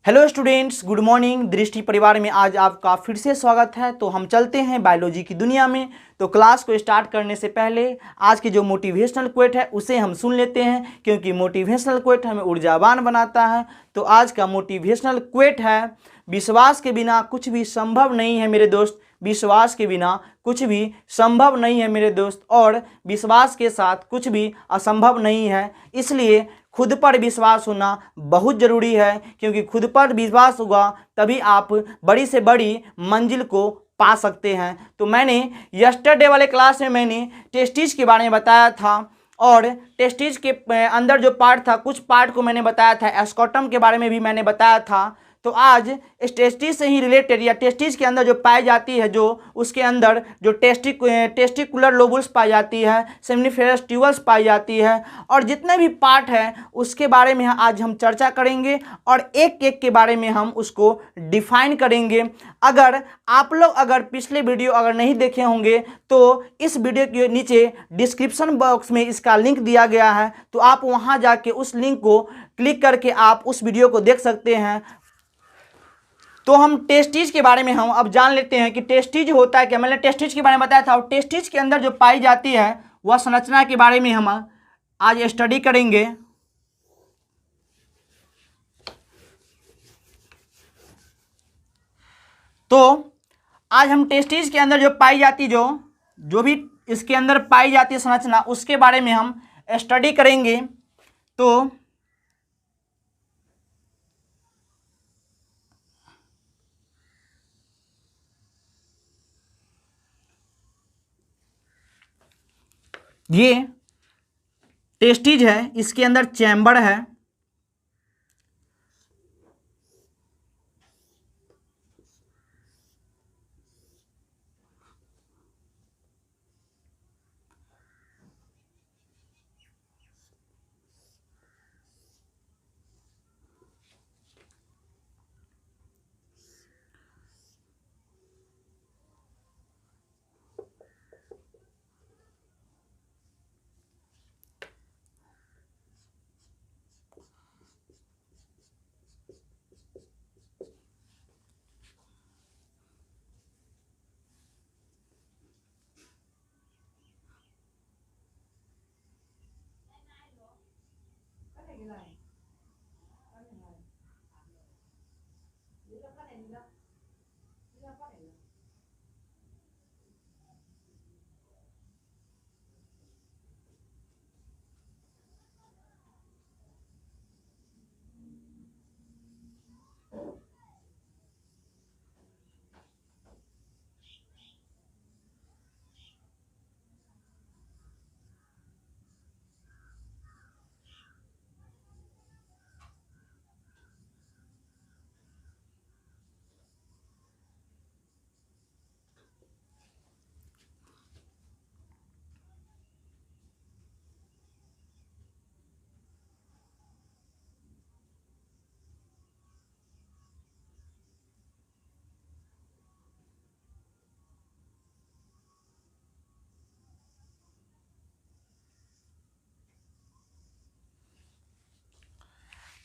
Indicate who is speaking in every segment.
Speaker 1: Hello students, good morning. दृष्टि परिवार में आज आपका फिर से स्वागत है। तो हम चलते हैं बायोलॉजी की दुनिया में। तो क्लास को स्टार्ट करने से पहले आज की जो मोटिवेशनल कोट है उसे हम सुन लेते हैं, क्योंकि मोटिवेशनल कोट हमें ऊर्जावान बनाता है। तो आज का मोटिवेशनल कोट है, विश्वास के बिना कुछ भी संभव नहीं है मेरे दोस्त। विश्वास के बिना कुछ भी संभव नहीं है मेरे दोस्त, और विश्वास के साथ कुछ भी असंभव नहीं है। इसलिए खुद पर विश्वास होना बहुत ज़रूरी है, क्योंकि खुद पर विश्वास होगा तभी आप बड़ी से बड़ी मंजिल को पा सकते हैं। तो मैंने यस्टरडे वाले क्लास में मैंने टेस्टिज के बारे में बताया था, और टेस्टिज के अंदर जो पार्ट था, कुछ पार्ट को मैंने बताया था। एस्कॉटम के बारे में भी मैंने बताया था। तो आज इस टेस्टिज से ही रिलेटेड, या टेस्टिज के अंदर जो पाई जाती है, जो उसके अंदर जो टेस्टिकुलर लोबुल्स पाई जाती है, सेमिनिफेरस ट्यूबल्स पाई जाती है, और जितने भी पार्ट हैं उसके बारे में आज हम चर्चा करेंगे, और एक एक के बारे में हम उसको डिफाइन करेंगे। अगर आप लोग पिछले वीडियो अगर नहीं देखे होंगे तो इस वीडियो के नीचे डिस्क्रिप्शन बॉक्स में इसका लिंक दिया गया है, तो आप वहां जाके उस लिंक को क्लिक करके आप उस वीडियो को देख सकते हैं। तो हम टेस्टिज के बारे में हम अब जान लेते हैं कि टेस्टिज होता है क्या। मैंने टेस्टिज के बारे में बताया था, और टेस्टिज के अंदर जो पाई जाती है वह संरचना के बारे में हम आज स्टडी करेंगे। तो आज हम टेस्टिज के अंदर जो पाई जाती, जो भी इसके अंदर पाई जाती है संरचना, उसके बारे में हम स्टडी करेंगे। तो ये टेस्टिज है, इसके अंदर चैम्बर है।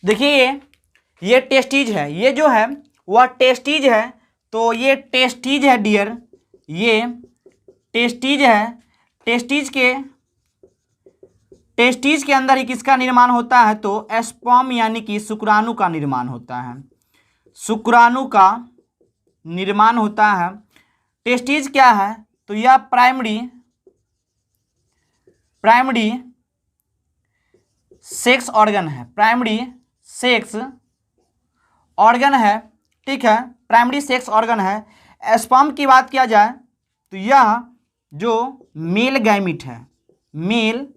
Speaker 1: देखिए ये टेस्टिज है, ये जो है वह टेस्टिज है। तो ये टेस्टिज है डियर, ये टेस्टिज है। टेस्टिज के अंदर ही किसका निर्माण होता है? तो स्पर्म यानी कि शुक्राणु का निर्माण होता है। शुक्राणु का निर्माण होता है। टेस्टिज क्या है? तो यह प्राइमरी सेक्स ऑर्गन है। प्राइमरी सेक्स ऑर्गन है, ठीक है, प्राइमरी सेक्स ऑर्गन है। स्पर्म की बात किया जाए तो यह जो मेल गैमिट है, मेल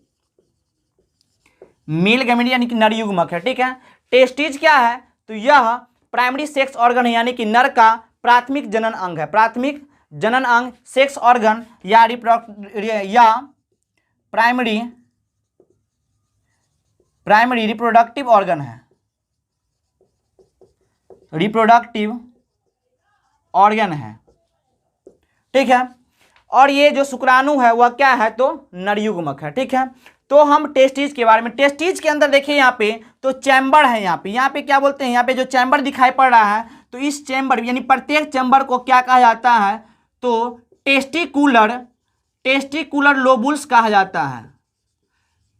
Speaker 1: गैमिट यानी कि नरयुग्मक है, ठीक है। टेस्टिज क्या है? तो यह प्राइमरी सेक्स ऑर्गन है, यानी कि नर का प्राथमिक जनन अंग है। प्राथमिक जनन अंग, सेक्स ऑर्गन या प्राइमरी रिप्रोडक्टिव ऑर्गन है। रिप्रोडक्टिव ऑर्गन है, ठीक है। और ये जो शुक्राणु है वह क्या है? तो नरयुग्मक है, ठीक है। तो हम टेस्टिज के बारे में, टेस्टिज के अंदर देखिए यहाँ पे तो चैम्बर है, यहाँ पे क्या बोलते हैं, यहाँ पे जो चैम्बर दिखाई पड़ रहा है तो इस चैम्बर यानी प्रत्येक चैम्बर को क्या कहा जाता है, तो टेस्टिकुलर लोबुल्स कहा जाता है।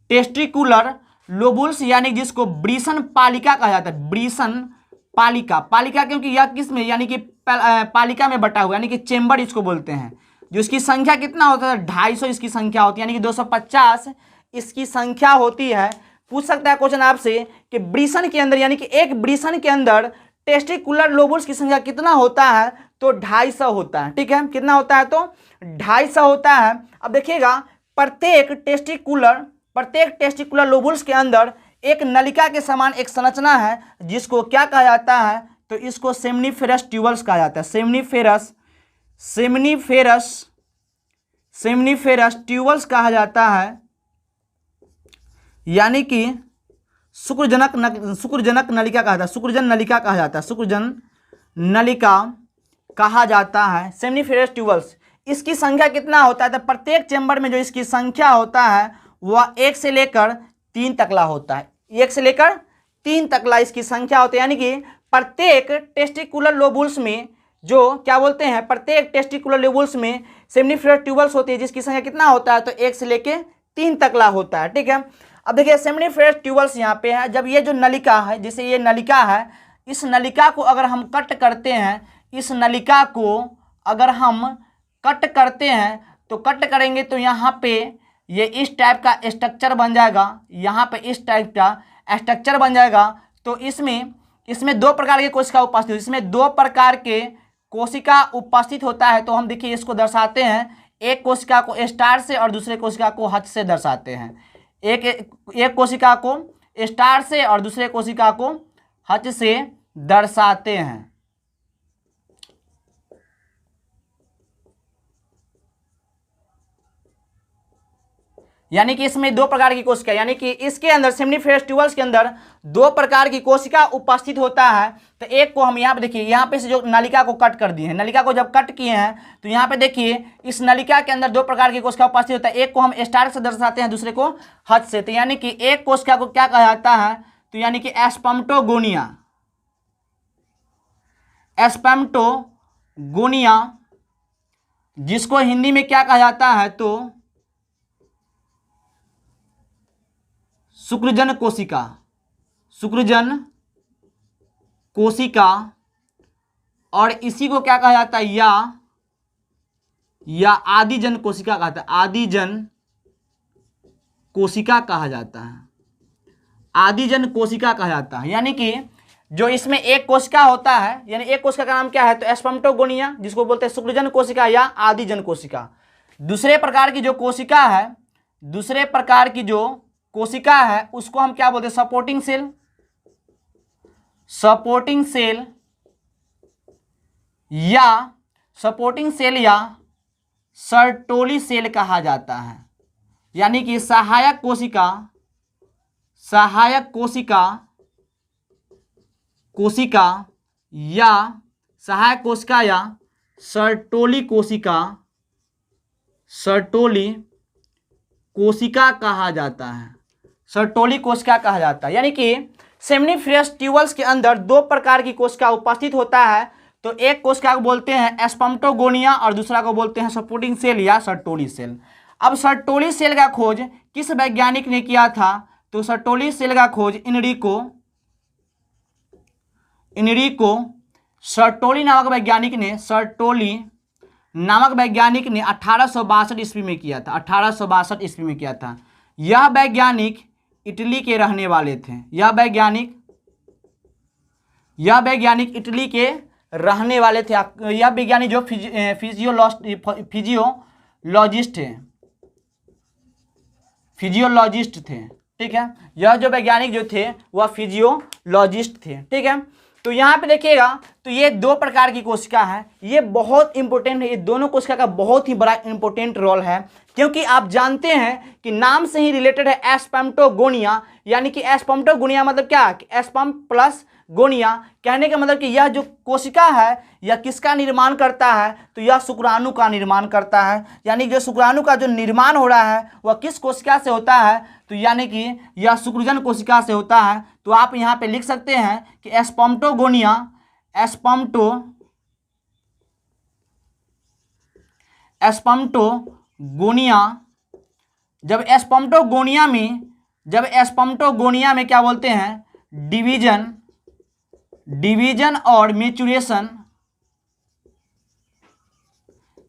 Speaker 1: टेस्टिकुलर लोबुल्स यानी जिसको ब्रीसन पालिका कहा जाता है। ब्रीसन पालिका, पालिका क्योंकि यह किस में यानी कि पालिका में बटा हुआ यानी कि चेम्बर इसको बोलते हैं। जो इसकी संख्या कितना होता है, 250 इसकी संख्या होती है, यानी कि 250 इसकी संख्या होती है। पूछ सकता है क्वेश्चन आपसे कि ब्रीसन के अंदर यानी कि एक ब्रीसन के अंदर टेस्टिकुलर लोबुल्स की संख्या कितना होता है, तो 250 होता है। ठीक है, कितना होता है, तो 250 होता है। अब देखिएगा प्रत्येक टेस्टिकुलर लोबुल्स के अंदर एक नलिका के समान एक संरचना है जिसको क्या कहा जाता है, तो इसको सेमनीफेरस ट्यूबल्स कहा जाता है। सेमनीफेरस ट्यूबल्स कहा जाता है, यानी कि शुक्रजनक नलिका कहा जाता है। शुक्रजन नलिका कहा जाता है, शुक्रजन नलिका कहा जाता है सेमनीफेरस ट्यूबल्स। इसकी संख्या कितना होता है, तो प्रत्येक चैम्बर में जो इसकी संख्या होता है वह 1 से लेकर 3 तकला होता है। 1 से लेकर 3 तकला इसकी संख्या होती है, यानी कि प्रत्येक टेस्टिकुलर लोबुल्स में जो क्या बोलते हैं, प्रत्येक टेस्टिकुलर लोबुल्स में सेमनीफेरस ट्यूबल्स होती है जिसकी संख्या कितना होता है, तो 1 से लेकर 3 तकला होता है। ठीक है, अब देखिए सेमनीफेरस ट्यूबल्स यहाँ पे है। जब ये जो नलिका है, जैसे ये नलिका है, इस नलिका को अगर हम कट करते हैं, इस नलिका को अगर हम कट करते हैं तो कट करेंगे तो यहाँ पे ये इस टाइप का स्ट्रक्चर बन जाएगा, यहाँ पे इस टाइप का स्ट्रक्चर बन जाएगा। तो इसमें 2 प्रकार के कोशिका उपस्थित, इसमें 2 प्रकार के कोशिका उपस्थित होता है। तो हम देखिए इसको दर्शाते हैं, एक कोशिका को स्टार से और दूसरे कोशिका को हच से दर्शाते हैं। एक कोशिका को स्टार से और दूसरे कोशिका को हच से दर्शाते हैं। यानी कि इसमें 2 प्रकार की कोशिका, यानी कि इसके अंदर सेमनीफेरस ट्यूबल्स के अंदर 2 प्रकार की कोशिका उपस्थित होता है। तो एक को हम यहाँ पे देखिए, यहाँ पे से जो नलिका को कट कर दिए हैं, नलिका को जब कट किए हैं तो यहाँ पे देखिए इस नलिका के अंदर 2 प्रकार की कोशिका उपस्थित होता है। एक को हम स्टार से दर्शाते हैं, दूसरे को हच से। तो यानी कि एक कोशिका को क्या कहा जाता है, तो यानी कि एस्पर्मेटोगोनिया, जिसको हिंदी में क्या कहा जाता है, तो शुक्रजन कोशिका, और इसी को क्या कहा जाता है, या आदिजन कोशिका कहा जाता है। आदिजन कोशिका कहा जाता है। यानी कि जो इसमें एक कोशिका होता है, यानी एक कोशिका का नाम क्या है, तो एस्पर्मेटोगोनिया, जिसको बोलते हैं शुक्रजन कोशिका या आदिजन कोशिका। दूसरे प्रकार की जो कोशिका है उसको हम क्या बोलते हैं, सपोर्टिंग सेल या सर्टोली सेल कहा जाता है। यानी कि सहायक कोशिका या सर्टोली कोशिका कहा जाता है। यानी कि सेमनीफेरस ट्यूबल्स के अंदर 2 प्रकार की कोशिका उपस्थित होता है। तो एक कोशिका को बोलते हैं एस्पर्मेटोगोनिया और दूसरा को बोलते हैं सपोर्टिंग सेल या सर्टोली सेल। अब सर्टोली सेल का खोज किस वैज्ञानिक ने किया था, तो सर्टोली सेल का खोज इनरिको सर्टोली नामक वैज्ञानिक ने 1862 ईस्वी में किया था। यह वैज्ञानिक इटली के रहने वाले थे। यह वैज्ञानिक इटली के रहने वाले थे। यह वैज्ञानिक जो फिजियोलॉजिस्ट थे। ठीक है, यह जो वैज्ञानिक जो थे वह फिजियोलॉजिस्ट थे। ठीक है, तो यहाँ पे देखिएगा तो ये 2 प्रकार की कोशिका है, ये बहुत इंपॉर्टेंट है। ये दोनों कोशिका का बहुत ही बड़ा इंपॉर्टेंट रोल है, क्योंकि आप जानते हैं कि नाम से ही रिलेटेड है एस्पर्मेटोगोनिया। यानी कि एस्पर्मेटोगोनिया मतलब क्या, एस्पर्म प्लस गोनिया। कहने का मतलब कि यह जो कोशिका है यह किसका निर्माण करता है, तो यह शुक्राणु का निर्माण करता है। यानी जो शुक्राणु का जो निर्माण हो रहा है वह किस कोशिका से होता है, तो यानी कि यह शुक्रजन कोशिका से होता है। तो आप यहाँ पे लिख सकते हैं कि स्पर्मेटोगोनिया, स्पर्मेटोगोनिया, जब स्पर्मेटोगोनिया में क्या बोलते हैं, डिवीजन और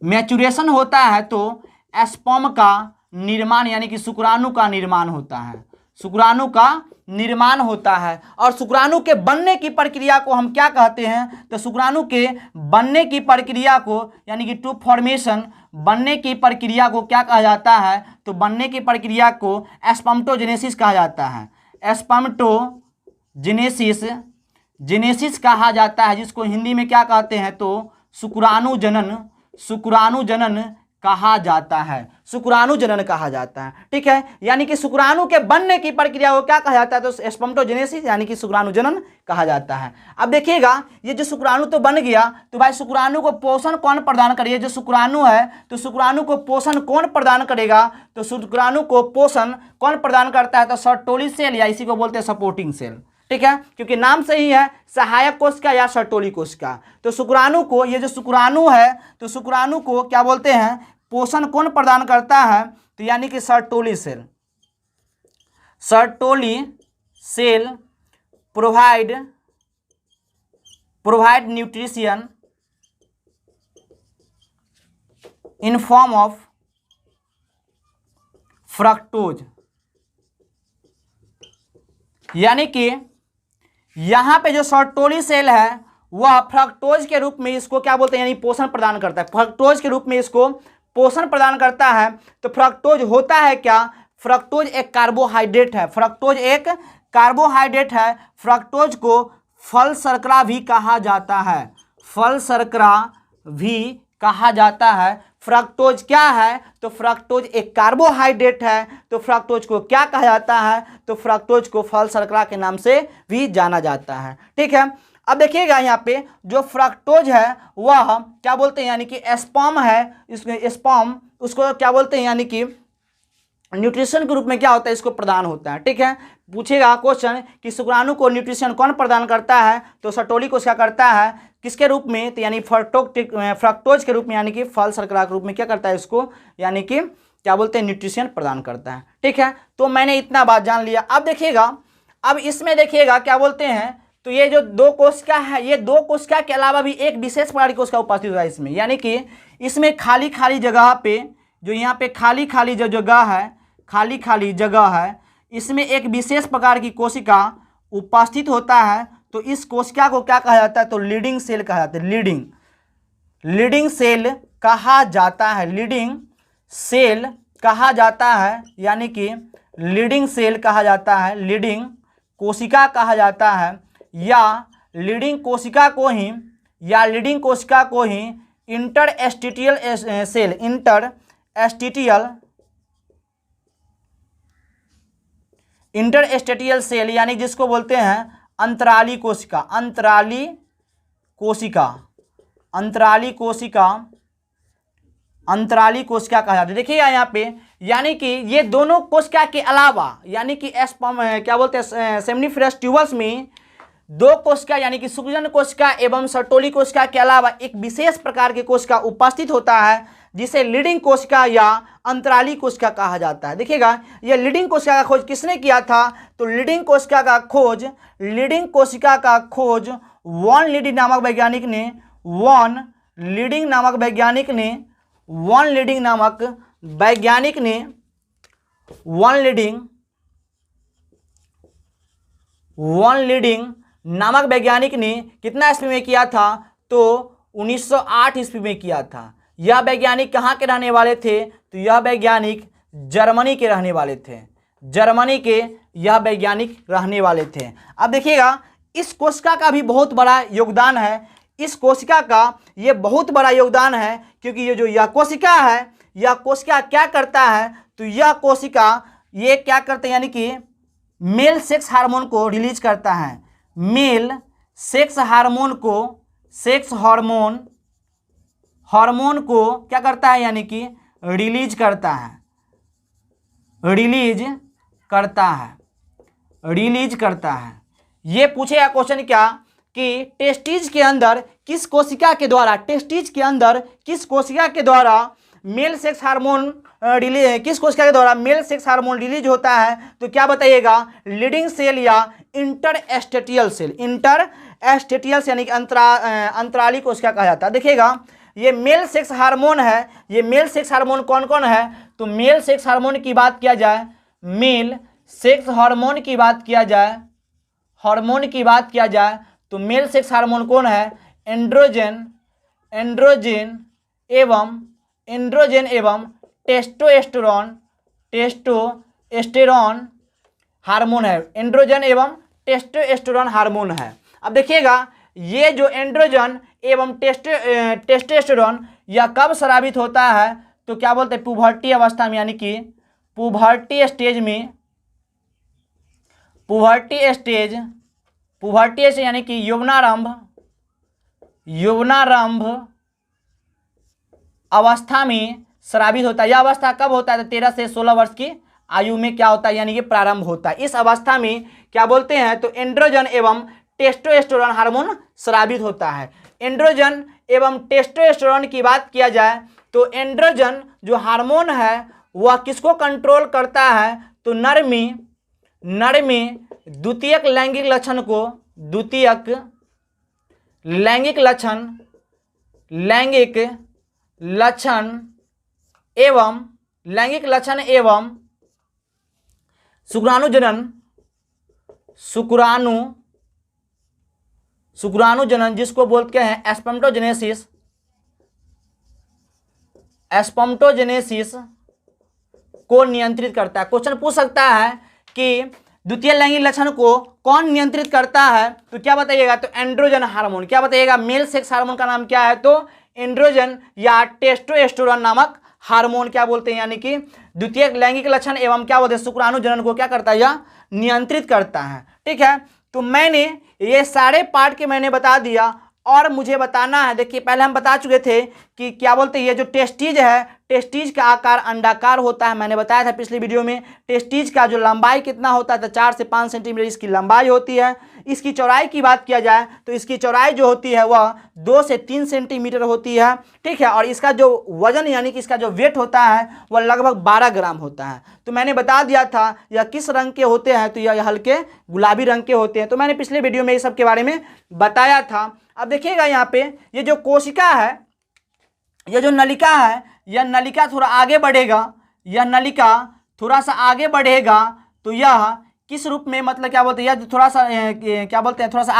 Speaker 1: मैचुरेशन होता है तो स्पर्म का निर्माण यानी कि शुक्राणु का निर्माण होता है, शुक्राणु का निर्माण होता है। और शुक्राणु के बनने की प्रक्रिया को हम क्या कहते हैं, तो शुक्राणु के बनने की प्रक्रिया को यानी कि टू फॉर्मेशन, बनने की प्रक्रिया को क्या कहा जाता है, तो बनने की प्रक्रिया को स्पर्मेटोजेनेसिस कहा जाता है। स्पर्मेटोजेनेसिस कहा जाता है, जिसको हिंदी में क्या कहते हैं, तो शुक्राणु जनन कहा जाता है, शुक्राणु जनन कहा जाता है। ठीक है, यानी कि शुक्राणु के बनने की प्रक्रिया को क्या कहा जाता है, तो स्पर्मेटोजेनेसिस यानी कि शुक्राणु जनन कहा जाता है। अब देखिएगा, ये जो शुक्राणु तो बन गया, तो भाई शुक्राणु को पोषण कौन प्रदान करेगा, जो शुक्राणु है तो शुक्राणु को पोषण कौन प्रदान करेगा, तो शुक्राणु को पोषण कौन प्रदान करता है, तो सर्टोली सेल या इसी को बोलते हैं सपोर्टिंग सेल। ठीक है, क्योंकि नाम से ही है सहायक कोशिका या सर्टोली कोशिका। तो शुक्राणु को, ये जो शुक्राणु है तो शुक्राणु को क्या बोलते हैं, पोषण कौन प्रदान करता है, तो यानी कि Sertoli cell provide nutrition in form of fructose. यानी कि यहाँ पे जो सर्टोली सेल है वह फ्रक्टोज के रूप में इसको क्या बोलते हैं, यानी पोषण प्रदान करता है, फ्रक्टोज के रूप में इसको पोषण प्रदान करता है। तो फ्रक्टोज होता है क्या, फ्रक्टोज एक कार्बोहाइड्रेट है, फ्रक्टोज को फल शर्करा भी कहा जाता है, फ्रक्टोज क्या है, तो फ्रक्टोज एक कार्बोहाइड्रेट है। तो फ्रक्टोज को क्या कहा जाता है, तो फ्रक्टोज को फल शर्करा के नाम से भी जाना जाता है। ठीक है, अब देखिएगा यहाँ पे जो फ्रक्टोज है वह क्या बोलते हैं, यानी कि स्पर्म है, उसको क्या बोलते हैं, यानी कि न्यूट्रिशन के रूप में क्या होता है, इसको प्रदान होता है। ठीक है, पूछेगा क्वेश्चन कि शुक्राणु को न्यूट्रिशन कौन प्रदान करता है, तो सर्टोली कोशिका करता है, किसके रूप में, तो यानी फ्रक्टोज के रूप में, यानी कि फल शर्करा के रूप में क्या करता है इसको, यानी कि क्या बोलते हैं, न्यूट्रिशन प्रदान करता है। ठीक है, तो मैंने इतना बात जान लिया। अब देखिएगा, अब इसमें देखिएगा क्या बोलते हैं, तो ये जो दो कोशिका है, ये दो कोशिका के अलावा भी एक विशेष प्रकार की कोशिका उपस्थित होता है इसमें। यानी कि इसमें खाली जगह पे, जो यहाँ पे खाली जो जगह है, इसमें एक विशेष प्रकार की कोशिका उपस्थित होता है। तो इस कोशिका को क्या कहा जाता है, तो लीडिंग सेल कहा जाता है, लीडिंग सेल कहा जाता है, यानी कि लीडिंग सेल कहा जाता है, लीडिंग कोशिका कहा जाता है, या लीडिंग कोशिका को ही इंटरस्टेटियल सेल यानी जिसको बोलते हैं अंतराली कोशिका कहा जाता है। देखिएगा यहाँ पे, यानी कि ये दोनों कोशिका के अलावा, यानी कि क्या बोलते हैं, सेमनीफेरस ट्यूबल्स में दो कोशिका यानी कि शुक्रजन कोशिका एवं सर्टोली कोशिका के अलावा एक विशेष प्रकार की कोशिका उपस्थित होता है, जिसे लीडिंग कोशिका या अंतराली कोशिका कहा जाता है। देखिएगा, यह लीडिंग कोशिका का खोज किसने किया था, तो लीडिंग कोशिका का खोज वॉन लीडिंग नामक वैज्ञानिक ने कितना ईस्वी में किया था, तो 1908 ईस्वी में किया था। यह वैज्ञानिक कहाँ के रहने वाले थे, तो यह वैज्ञानिक जर्मनी के रहने वाले थे, अब देखिएगा, इस कोशिका का भी बहुत बड़ा योगदान है, क्योंकि ये जो यह कोशिका है, यह कोशिका क्या करता है, तो यह कोशिका ये क्या करते हैं, यानी कि मेल सेक्स हार्मोन को रिलीज करता है, मेल सेक्स हार्मोन को क्या करता है, यानी कि रिलीज करता है। ये पूछेगा क्वेश्चन क्या कि टेस्टिज के अंदर किस कोशिका के द्वारा मेल सेक्स हार्मोन रिलीज होता है, तो क्या बताइएगा, लीडिंग सेल या इंटरस्टेटियल सेल यानी कि अंतराली कोशिका कहा जाता है। देखिएगा ये मेल सेक्स हार्मोन है, ये मेल सेक्स हार्मोन कौन कौन है, तो मेल सेक्स हार्मोन की बात किया जाए, तो मेल सेक्स हार्मोन कौन है, एंड्रोजन एवं टेस्टोस्टेरोन हार्मोन है, एंड्रोजन एवं टेस्टोस्टेरोन हार्मोन है। अब देखिएगा ये जो एंड्रोजन एवं टेस्टोस्टेरोन यह कब स्रावित होता है, तो क्या बोलते हैं, पुबर्टी अवस्था में, यानी कि पुबर्टी स्टेज यानी कि यौवनारंभ अवस्था में स्रावित होता है। यह अवस्था कब होता है, तो 13 से 16 वर्ष की आयु में क्या होता है, यानी कि प्रारंभ होता है। इस अवस्था में क्या बोलते हैं, तो एंड्रोजन एवं टेस्टोस्टेरोन हार्मोन स्रावित होता है। एंड्रोजन एवं टेस्टोस्टेरोन की बात किया जाए तो एंड्रोजन जो हार्मोन है वह किसको कंट्रोल करता है, तो नर में द्वितीयक लैंगिक लक्षण एवं शुक्राणुजनन जिसको बोलते हैं एस्पर्मेटोजेनेसिस को नियंत्रित करता है। क्वेश्चन पूछ सकता है कि द्वितीय लैंगिक लक्षण को कौन नियंत्रित करता है, तो क्या बताइएगा, तो एंड्रोजन हार्मोन। क्या बताइएगा, मेल सेक्स हार्मोन का नाम क्या है, तो एंड्रोजन या टेस्टोस्टेरोन नामक हार्मोन क्या बोलते हैं, यानी कि द्वितीय लैंगिक लक्षण एवं क्या बोलते हैं, शुक्राणुजनन को क्या करता है, या नियंत्रित करता है। ठीक है, तो मैंने ये सारे पार्ट के मैंने बता दिया और मुझे बताना है। देखिए पहले हम बता चुके थे कि क्या बोलते हैं, ये जो टेस्टिज है, टेस्टिज का आकार अंडाकार होता है। मैंने बताया था पिछली वीडियो में, टेस्टिज का जो लंबाई कितना होता है, तो 4 से 5 सेंटीमीटर इसकी लंबाई होती है। इसकी चौड़ाई की बात किया जाए तो इसकी चौड़ाई जो होती है वह 2 से 3 सेंटीमीटर होती है। ठीक है, और इसका जो वजन यानी कि इसका जो वेट होता है वह लगभग 12 ग्राम होता है। तो मैंने बता दिया था यह किस रंग के होते हैं, तो यह हल्के गुलाबी रंग के होते हैं। तो मैंने पिछले वीडियो में इस सब के बारे में बताया था। अब देखिएगा यहाँ पे ये जो कोशिका है, ये जो नलिका है, यह नलिका थोड़ा आगे बढ़ेगा, यह नलिका थोड़ा सा आगे बढ़ेगा तो यह किस रूप में, मतलब क्या बोलते हैं, यह थोड़ा सा क्या बोलते हैं, थोड़ा सा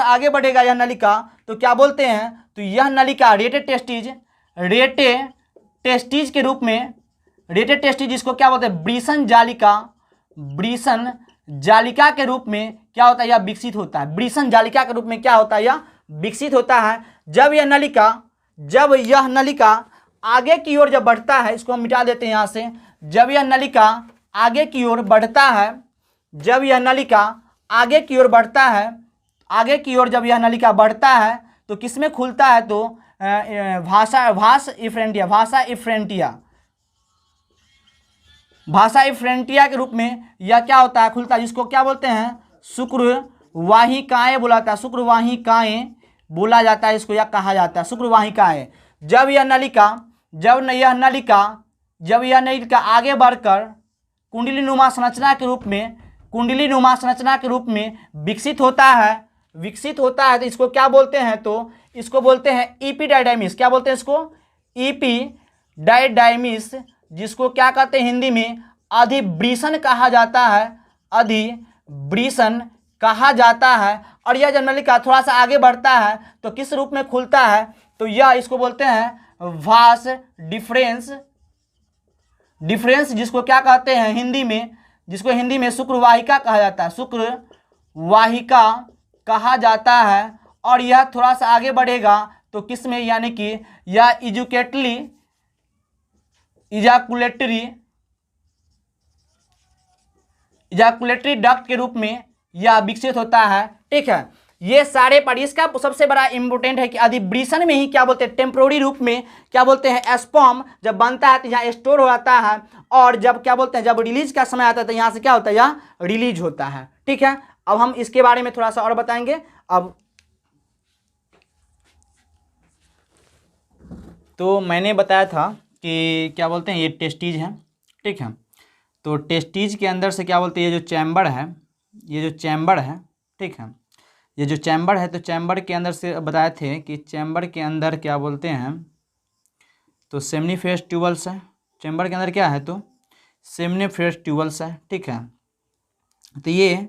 Speaker 1: आगे बढ़ेगा यह नलिका, तो क्या बोलते हैं, तो यह नलिका रेटेड टेस्टिज के रूप में, रेटेड टेस्टिज जिसको क्या बोलते हैं, ब्रीसन जालिका के रूप में क्या होता है, यह विकसित होता है। ब्रीसन जालिका के रूप में क्या होता है, यह विकसित होता है। जब यह नलिका आगे की ओर जब बढ़ता है, इसको हम मिटा देते हैं यहाँ से। जब यह नलिका आगे की ओर बढ़ता है, जब यह नलिका आगे की ओर बढ़ता है, जब यह नलिका बढ़ता है तो किसमें खुलता है, तो भाषा इफ्रेंटिया के रूप में यह क्या होता है, खुलता है, जिसको क्या बोलते हैं, शुक्रवाहिकाएं बोला जाता है, शुक्रवाहिकाएं बोला जाता है इसको, या कहा जाता है शुक्रवाहिकाएं। जब यह नलिका आगे बढ़कर कुंडलीनुमा संरचना के रूप में विकसित होता है, तो इसको क्या बोलते हैं, तो इसको बोलते हैं इपीडायडाइमिस। क्या बोलते हैं इसको, इपीडायडाइमिस, जिसको क्या कहते हैं हिंदी में अधिवृषण कहा जाता है। और यह जब नलिका थोड़ा सा आगे बढ़ता है तो किस रूप में खुलता है, तो यह इसको बोलते हैं वास डिफरेंस, जिसको क्या कहते हैं हिंदी में शुक्रवाहिका कहा जाता है। और यह थोड़ा सा आगे बढ़ेगा तो किस में, यानी कि यह इजैकुलेटरी डक्ट के रूप में यह विकसित होता है। ठीक है, ये सारे पार्ट, इसका सबसे बड़ा इंपोर्टेंट है कि अधिवृषण में ही क्या बोलते हैं, टेम्पोररी रूप में क्या बोलते हैं, स्पर्म जब बनता है तो यहाँ स्टोर हो जाता है, और जब क्या बोलते हैं, जब रिलीज का समय आता है तो यहाँ से क्या होता है, यहाँ रिलीज होता है। ठीक है, अब हम इसके बारे में थोड़ा सा और बताएंगे। अब तो मैंने बताया था कि क्या बोलते हैं, ये टेस्टीज है। ठीक है, तो टेस्टीज के अंदर से क्या बोलते हैं, ये जो चैम्बर है, ये जो चैम्बर है, ठीक है, ये जो चैम्बर है, तो चैम्बर के अंदर से बताए थे कि चैम्बर के अंदर क्या बोलते हैं, तो सेमनीफेरस ट्यूबल्स है। चैम्बर के अंदर क्या है, तो सेमनीफेरस ट्यूबल्स है। ठीक है, तो ये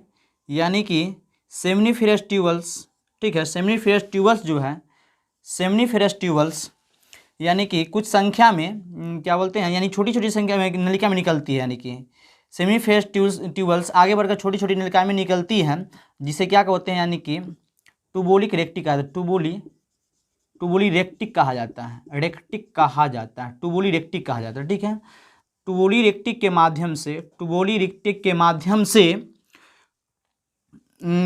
Speaker 1: यानी कि सेमनीफेरस ट्यूबल्स, ठीक है, सेमनीफेरस ट्यूबल्स जो है, सेमनीफेरस ट्यूबल्स यानी कि कुछ संख्या में क्या बोलते हैं, यानी छोटी छोटी संख्या में नलिका में निकलती है, यानी कि सेमनीफेरस ट्यूबल्स आगे बढ़कर छोटी छोटी नलिका में निकलती है, जिसे क्या कहते हैं, यानी कि टूबोलिक रेक्टिक कहा जाता है, टूबोली रेक्टिक कहा जाता है, रेक्टिक कहा जाता है, टूबोली रेक्टिक कहा जाता है। ठीक है, टूबोली रेक्टिक के माध्यम से, टूबोली रेक्टिक के माध्यम से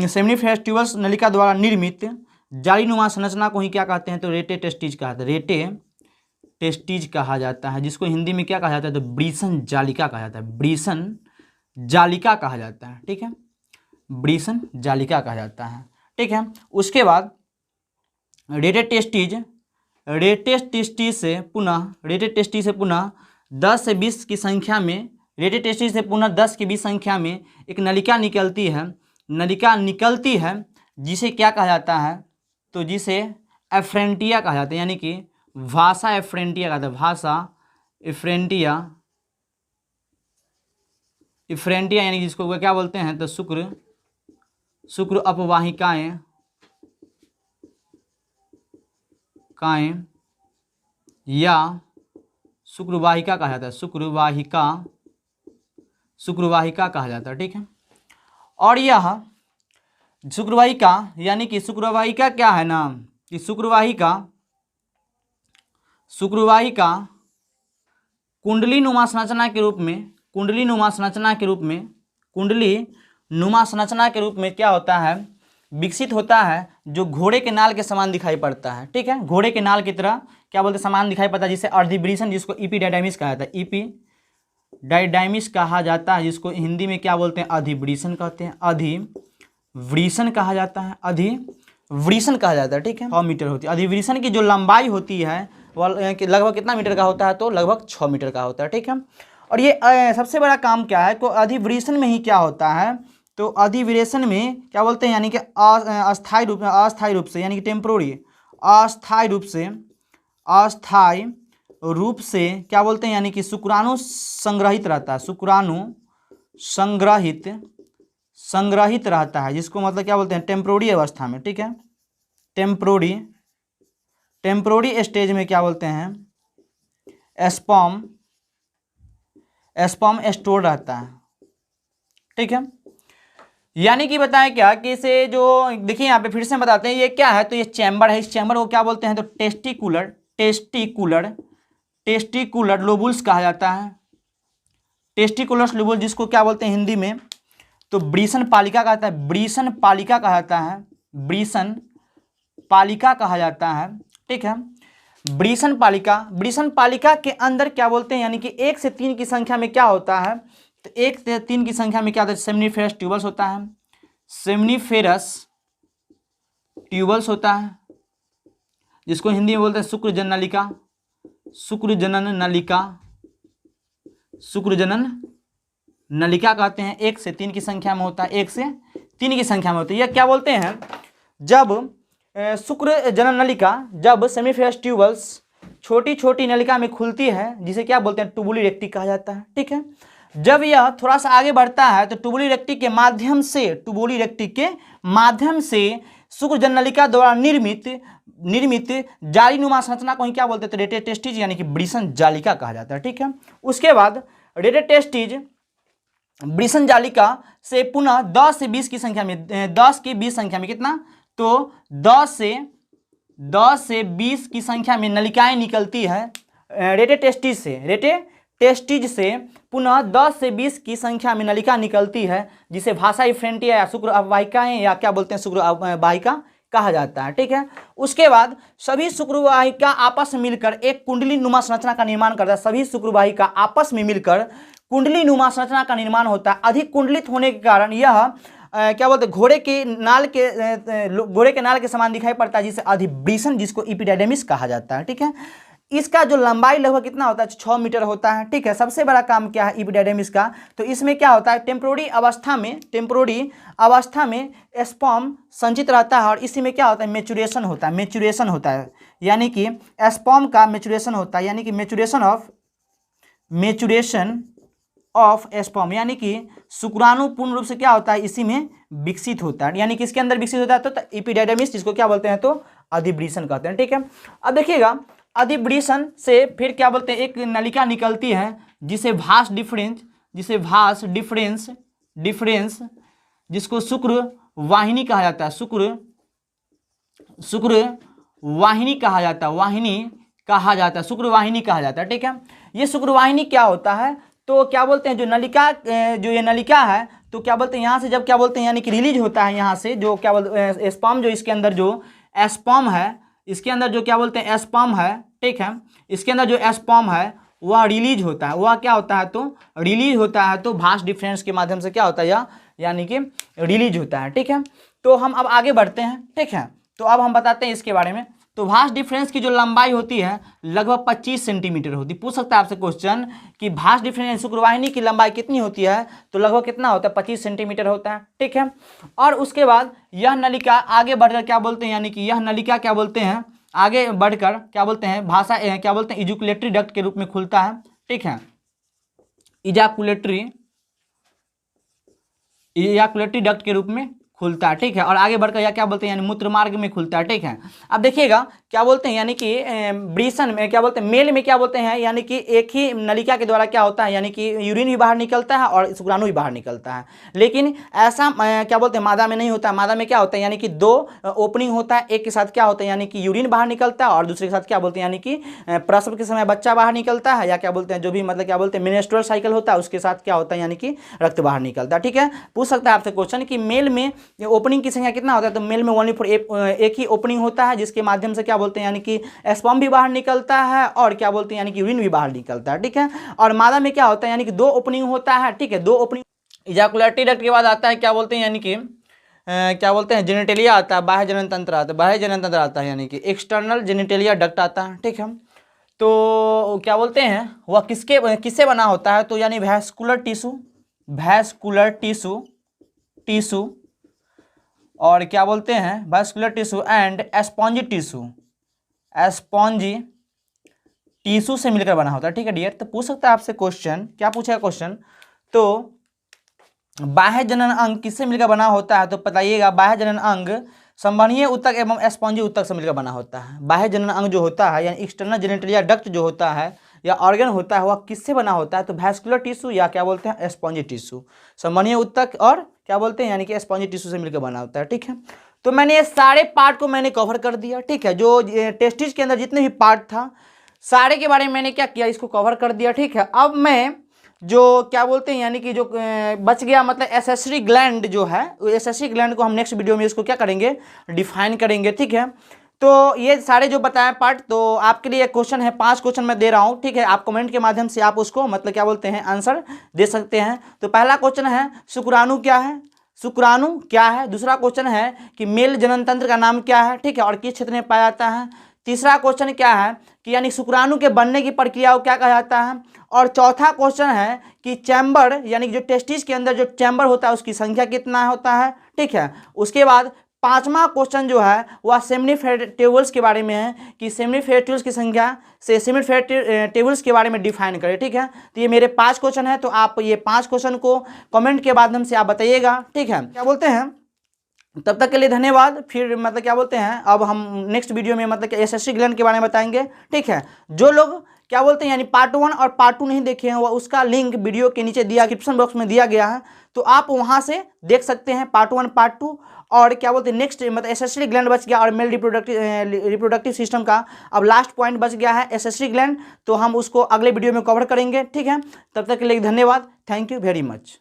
Speaker 1: सेमनीफेरस ट्यूबल्स नलिका द्वारा निर्मित जालीनुमा संरचना को ही क्या कहते हैं, तो रेटे टेस्टीज कहा जाता है, रेटे टेस्टीज कहा जाता है, जिसको हिंदी में क्या कहा जाता है, तो ब्रीसन जालिका कहा जाता है, ब्रीसन जालिका कहा जाता है। ठीक है, ब्रीसन जालिका कहा जाता है। ठीक है, उसके बाद रेटेड टेस्टीज से पुनः 10 से 20 की संख्या में, रेटेड टेस्टीज से पुनः 10 की 20 संख्या में एक नलिका निकलती है, जिसे क्या कहा जाता है, तो जिसे एफ्रेंटिया कहा जाता है, यानी कि भाषा एफ्रेंटिया कहते हैं, भाषा इफ्रेंटिया यानी जिसको क्या बोलते हैं, तो शुक्र अपवाहिकाएं या शुक्रवाहिका कहा जाता है, शुक्रवाहिका कहा जाता है। ठीक है, और यह शुक्रवाहिका यानी कि शुक्रवाहिका क्या है ना, कि शुक्रवाहिका कुंडली नुमा संरचना के रूप में क्या होता है, विकसित होता है, जो घोड़े के नाल के समान दिखाई पड़ता है। ठीक है, घोड़े के नाल की तरह क्या बोलते हैं, समान दिखाई पड़ता है, जिसे अधिवृषण, जिसको इपीडायडाइमिस कहा जाता है, इपीडायडाइमिस कहा जाता है, जिसको हिंदी में क्या बोलते हैं, अधिवृषण कहते हैं, अधिवृषण कहा जाता है, अधिवृषण कहा जाता है। ठीक है, 6 मीटर होती है। अधिवृषण की जो लंबाई होती है वह लगभग कितना मीटर का होता है, तो लगभग 6 मीटर का होता है। ठीक है, और ये सबसे बड़ा काम क्या है, तो अधिवृषण में ही क्या होता है, तो अधिवृषण में क्या बोलते हैं, यानी कि अस्थायी रूप से यानी कि टेम्पोररी, अस्थायी रूप से क्या बोलते हैं, यानी कि शुक्राणु संग्रहित रहता है, शुक्राणु संग्रहित रहता है, जिसको मतलब क्या बोलते हैं, टेम्पोररी अवस्था में। ठीक है, टेम्पोररी स्टेज में क्या बोलते हैं, स्पर्म स्टोर रहता है। ठीक है, यानी कि बताएं क्या कि इसे जो देखिए यहाँ पे फिर से बताते हैं, ये क्या है, तो ये चैम्बर है, इस चैम्बर को क्या बोलते हैं, तो टेस्टिकुलर लोबुल्स कहा जाता है, टेस्टिकुलर लोबुल, जिसको क्या बोलते हैं हिंदी में, तो ब्रीसन पालिका कहता है, ब्रीसन पालिका कहा जाता है। ठीक है, ब्रीसन पालिका के अंदर क्या बोलते हैं, यानी कि 1 से 3 की संख्या में क्या होता है, तो 1 से 3 की संख्या में क्या होता है, सेमनीफेरस ट्यूबल्स होता है, जिसको हिंदी में बोलते हैं शुक्रजनन नलिका कहते हैं। 1 से 3 की संख्या में होता है, 1 से 3 की संख्या में होती है। यह क्या बोलते हैं, जब शुक्र जनन नलिका, जब सेमीफेरस ट्यूबल्स छोटी छोटी नलिका में खुलती है, जिसे क्या बोलते हैं, टूबुली रेक्टिक कहा जाता है। ठीक है, जब यह थोड़ा सा आगे बढ़ता है तो टूबुली रेक्टिक के माध्यम से शुक्र जनन नलिका द्वारा निर्मित जालीनुमा संरचना को ही क्या बोलते हैं, तो रेटेड टेस्टीज यानी कि ब्रीसन जालिका कहा जाता है। ठीक है, उसके बाद रेटेड टेस्टीज ब्रीसन जालिका से पुनः 10 से 20 की संख्या में, 10 की 20 संख्या में कितना, तो 10 से 20 की संख्या में नलिकाएं निकलती है रेटेड टेस्टीज से, रेटेड टेस्टिज से पुनः 10 से 20 की संख्या में नलिका निकलती है, जिसे भाषा इफ्रेंटिया या शुक्र अववाहिकाएं या क्या बोलते हैं शुक्र अववाहिका कहा जाता है। ठीक है, उसके बाद सभी शुक्रवाहिका आपस में मिलकर एक कुंडली नुमा संरचना का निर्माण करता है। सभी शुक्रवाहिका आपस में मिलकर कुंडली नुमा संरचना का निर्माण होता है। अधिक कुंडलित होने के कारण यह क्या बोलते हैं घोड़े के नाल के समान दिखाई पड़ता है, जिसे अधिवृषण, जिसको इपिडाइडमिस कहा जाता है। ठीक है, इसका जो लंबाई लगभग कितना होता है, 6 मीटर होता है। ठीक है, सबसे बड़ा काम क्या है इपिडाइडमिस का, तो इसमें क्या होता है, टेम्पोररी अवस्था में स्पर्म संचित रहता है और इसी में क्या होता है, मैच्योरेशन होता है, यानी कि स्पर्म का मैच्योरेशन होता है, यानी कि मैच्योरेशन ऑफ स्पर्म, यानी कि शुक्राणु पूर्ण रूप से क्या होता है, इसी में विकसित होता है, यानी कि इसके अंदर विकसित होता है। तो इपिडाइडमिस, जिसको क्या बोलते हैं, तो अधिवृषण कहते हैं। ठीक है, अब देखिएगा अधिवृषण से फिर क्या बोलते हैं, एक नलिका निकलती है जिसे भास डिफरेंस, जिसको शुक्र वाहिनी कहा जाता है, शुक्र वाहिनी कहा जाता है। ठीक है, ये शुक्र वाहिनी क्या होता है, तो क्या बोलते हैं जो ये नलिका है, तो क्या बोलते हैं यहाँ से जब क्या बोलते हैं, यानी कि रिलीज होता है यहाँ से जो क्या बोलते हैं स्पर्म, जो इसके अंदर जो स्पर्म है, इसके अंदर जो क्या बोलते हैं स्पर्म है। ठीक है, इसके अंदर जो स्पर्म है वह रिलीज होता है, वह क्या होता है, तो रिलीज होता है, तो भास डिफरेंस के माध्यम से क्या होता है, यानी कि रिलीज होता है। ठीक है, तो हम अब आगे बढ़ते हैं। ठीक है, तो अब हम बताते हैं इसके बारे में। तो भास डिफरेंस की जो लंबाई होती है लगभग 25 सेंटीमीटर होती है। पूछ सकता है आपसे क्वेश्चन कि भास डिफरेंस शुक्रवाहिनी की लंबाई कितनी होती है, तो लगभग कितना होता है, 25 सेंटीमीटर होता है। ठीक है, और उसके बाद यह नलिका आगे बढ़कर क्या बोलते हैं, यानी कि यह नलिका क्या बोलते हैं, आगे बढ़कर क्या बोलते हैं, क्या बोलते हैं इजैकुलेटरी डक्ट के रूप में खुलता है। ठीक है, इजैकुलेटरी डक्ट के रूप में खुलता है। ठीक है, और आगे बढ़कर या क्या बोलते हैं, यानी मूत्र मार्ग में खुलता है। ठीक है, अब देखिएगा क्या बोलते हैं, यानी कि वृषण में क्या बोलते हैं, मेल में क्या बोलते हैं, यानी कि एक ही नलिका के द्वारा क्या होता है, यानी कि यूरिन भी बाहर निकलता है और शुक्राणु भी बाहर निकलता है। लेकिन ऐसा क्या बोलते हैं मादा में नहीं होता है। मादा में क्या होता है, यानी कि 2 ओपनिंग होता है, एक के साथ क्या होता है, यानी कि यूरिन बाहर निकलता है और दूसरे के साथ क्या बोलते हैं, यानी कि प्रसव के समय बच्चा बाहर निकलता है, या क्या बोलते हैं जो भी मतलब क्या बोलते हैं मेंस्ट्रुअल साइकिल होता है उसके साथ क्या होता है, यानी कि रक्त बाहर निकलता है। ठीक है, पूछ सकता है आपसे क्वेश्चन कि मेल में ओपनिंग की संख्या कितना होता है, तो मेल में ओनली फॉर एक ही ओपनिंग होता है, जिसके माध्यम से क्या बोलते हैं, यानी कि स्पर्म भी बाहर निकलता है और क्या बोलते हैं, यानी कि यूरिन भी बाहर निकलता है। ठीक है, और मादा में क्या होता है, यानी कि 2 ओपनिंग होता है। ठीक है, 2 ओपनिंग। इजैकुलेटरी डक्ट के बाद आता है क्या बोलते हैं, यानी कि क्या बोलते हैं जेनिटेलिया आता है, बाह्य जनन तंत्र आता है, यानी कि एक्सटर्नल जेनिटेलिया डक्ट आता है। ठीक है, तो क्या बोलते हैं वह किससे बना होता है, तो यानी वैस्कुलर टिश्यू और क्या बोलते हैं vascular tissue and spongy tissue से मिलकर बना होता है। ठीक है डियर, तो पूछ सकता है आपसे क्वेश्चन, क्या पूछेगा क्वेश्चन, तो बाह्य जनन अंग किससे मिलकर बना होता है, तो बताइएगा बाह्य जनन अंग संवहनीय ऊतक एवं स्पॉन्जी ऊतक से मिलकर बना होता है। बाह्य जनन अंग जो होता है, यानी एक्सटर्नल जेनिटलिया डक्ट जो होता है या ऑर्गन होता है, वह किससे बना होता है, तो वैस्कुलर टिश्यू या क्या बोलते हैं स्पॉन्जी टिश्यू, संवहनीय ऊतक और क्या बोलते हैं, यानी कि स्पॉन्जी टिश्यू से मिलकर बना होता है। ठीक है, तो मैंने ये सारे पार्ट को मैंने कवर कर दिया। ठीक है, जो टेस्टिस के अंदर जितने भी पार्ट था सारे के बारे में मैंने क्या किया, इसको कवर कर दिया। ठीक है, अब मैं जो क्या बोलते हैं, यानी कि जो बच गया मतलब एसेसरी ग्लैंड जो है, एसेसरी ग्लैंड को हम नेक्स्ट वीडियो में इसको क्या करेंगे, डिफाइन करेंगे। ठीक है, तो ये सारे जो बताए पार्ट, तो आपके लिए क्वेश्चन है, 5 क्वेश्चन मैं दे रहा हूँ। ठीक है, आप कमेंट के माध्यम से आप उसको मतलब क्या बोलते हैं आंसर दे सकते हैं। तो पहला क्वेश्चन है शुक्राणु क्या है, दूसरा क्वेश्चन है कि मेल जनन तंत्र का नाम क्या है, ठीक है, और किस क्षेत्र में पाया जाता है। तीसरा क्वेश्चन क्या है कि यानी शुक्राणु के बनने की प्रक्रिया को क्या कहा जाता है। और चौथा क्वेश्चन है कि चैम्बर यानी जो टेस्टिस के अंदर जो चैम्बर होता है उसकी संख्या कितना होता है। ठीक है, उसके बाद पांचवा क्वेश्चन जो है वह सेमिनिफेर टेबल्स के बारे में है कि सेमिनिफेर टेबल्स की संख्या से सेमिनिफेर टेबल्स के बारे में डिफाइन करें। ठीक है, तो ये मेरे 5 क्वेश्चन है, तो आप ये 5 क्वेश्चन को कमेंट के माध्यम से आप बताइएगा। ठीक है, क्या बोलते हैं, तब तक के लिए धन्यवाद। फिर मतलब क्या बोलते हैं अब हम नेक्स्ट वीडियो में मतलब एसेसरी ग्लैंड के बारे में बताएंगे। ठीक है, जो लोग क्या बोलते हैं यानी पार्ट 1 और पार्ट 2 नहीं देखे हैं, वह उसका लिंक वीडियो के नीचे दिया डिस्क्रिप्शन बॉक्स में दिया गया है, तो आप वहां से देख सकते हैं पार्ट 1 पार्ट 2। और क्या बोलते हैं नेक्स्ट मतलब एसेसरी ग्लैंड बच गया और मेल रिप्रोडक्टिव सिस्टम का अब लास्ट पॉइंट बच गया है एसेसरी ग्लैंड, तो हम उसको अगले वीडियो में कवर करेंगे। ठीक है, तब तक के लिए धन्यवाद, थैंक यू वेरी मच।